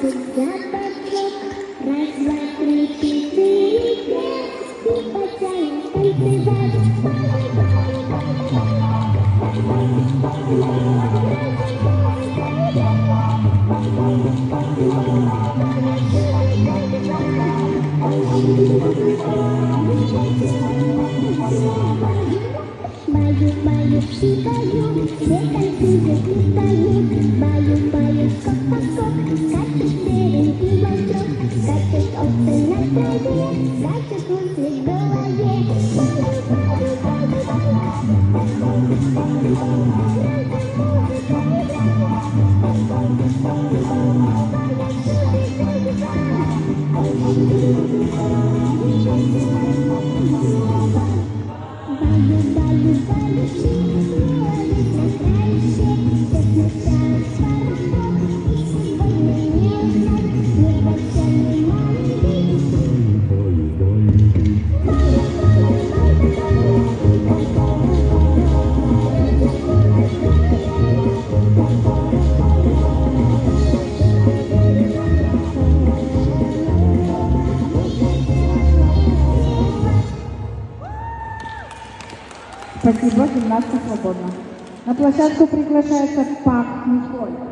судья подлог. Раз, два, три, четыре, пять. И потянем танцевать. Баю-баю, щипаю, все танцуют, летают. Баю-баю, скок-поскок, скачет стерень и восток. Скачет овцы на траве, скачет мысли в голове. Баю-баю, снова на краище. Все сначала сварок, и сегодня не узнать. Неподчерный молодый. Спасибо, гимнастка свободна. На площадку приглашается Пак Николь.